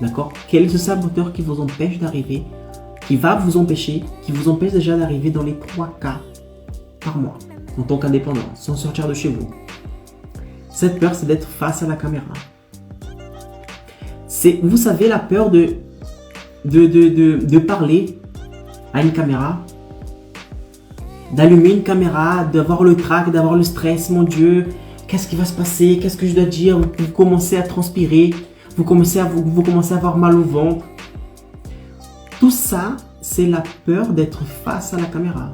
D'accord? Quel est ce saboteur qui vous empêche d'arriver, qui vous empêche déjà d'arriver dans les 3K par mois en tant qu'indépendant, sans sortir de chez vous? Cette peur, c'est d'être face à la caméra. C'est, vous savez, la peur de parler à une caméra, d'allumer une caméra, d'avoir le trac, d'avoir le stress. Mon Dieu, qu'est-ce qui va se passer? Qu'est-ce que je dois dire? Vous commencez à transpirer, vous commencez à avoir mal au ventre. Tout ça, c'est la peur d'être face à la caméra.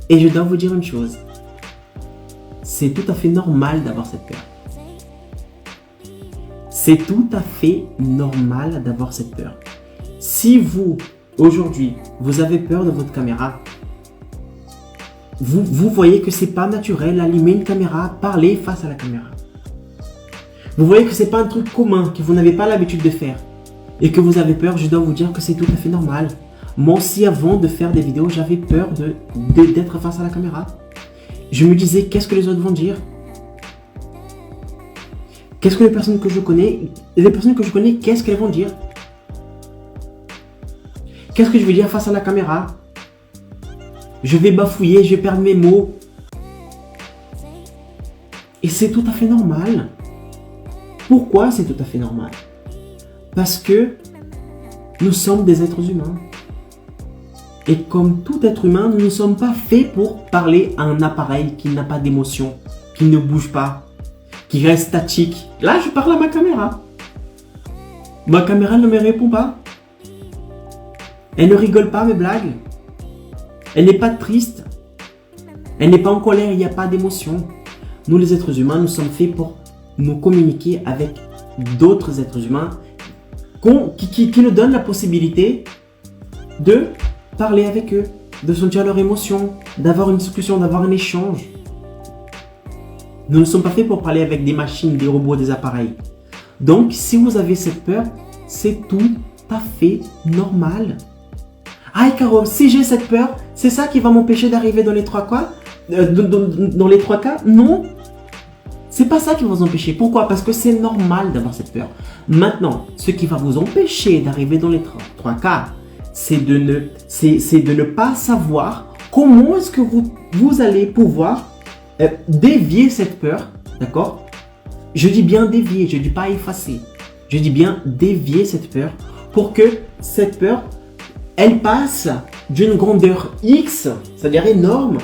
Et je dois vous dire une chose. C'est tout à fait normal d'avoir cette peur. C'est tout à fait normal d'avoir cette peur. Si vous, aujourd'hui, vous avez peur de votre caméra, vous voyez que c'est pas naturel, allumer une caméra, parler face à la caméra. Vous voyez que c'est pas un truc commun, que vous n'avez pas l'habitude de faire et que vous avez peur, je dois vous dire que c'est tout à fait normal. Moi aussi, avant de faire des vidéos, j'avais peur d'être face à la caméra. Je me disais, qu'est-ce que les autres vont dire? Qu'est-ce que les personnes que je connais, qu'est-ce qu'elles vont dire? Qu'est-ce que je vais dire face à la caméra? Je vais bafouiller, je vais perdre mes mots. Et c'est tout à fait normal. Pourquoi c'est tout à fait normal? Parce que nous sommes des êtres humains. Et comme tout être humain, nous ne sommes pas faits pour parler à un appareil qui n'a pas d'émotion, qui ne bouge pas, qui reste statique. Là, je parle à ma caméra. Ma caméra ne me répond pas. Elle ne rigole pas à mes blagues. Elle n'est pas triste. Elle n'est pas en colère, il n'y a pas d'émotion. Nous, les êtres humains, nous sommes faits pour nous communiquer avec d'autres êtres humains qui nous donnent la possibilité de parler avec eux, de sentir leurs émotions, d'avoir une discussion, d'avoir un échange. Nous ne sommes pas faits pour parler avec des machines, des robots, des appareils. Donc, si vous avez cette peur, c'est tout à fait normal. Ah, Caro, si j'ai cette peur, c'est ça qui va m'empêcher d'arriver dans les 3K? Dans les 3K? Non. C'est pas ça qui va vous empêcher. Pourquoi? Parce que c'est normal d'avoir cette peur. Maintenant, ce qui va vous empêcher d'arriver dans les 3K, c'est de ne pas savoir comment est-ce que vous allez pouvoir dévier cette peur, d'accord? Je dis bien dévier, je ne dis pas effacer. Je dis bien dévier cette peur pour que cette peur, elle passe d'une grandeur X, c'est-à-dire énorme,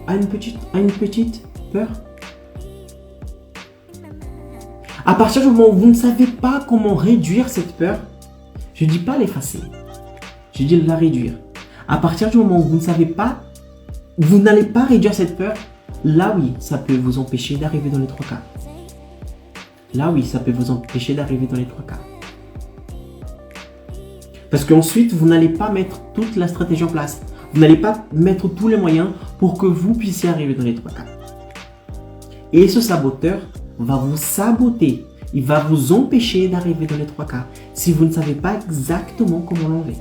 à une petite peur. À partir du moment où vous ne savez pas comment réduire cette peur, je ne dis pas l'effacer, je dis la réduire. À partir du moment où vous ne savez pas, vous n'allez pas réduire cette peur, là oui, ça peut vous empêcher d'arriver dans les 3K. Là oui, ça peut vous empêcher d'arriver dans les 3K. Parce qu'ensuite, vous n'allez pas mettre toute la stratégie en place. Vous n'allez pas mettre tous les moyens pour que vous puissiez arriver dans les 3K. Et ce saboteur va vous saboter. Il va vous empêcher d'arriver dans les 3K si vous ne savez pas exactement comment l'enlever.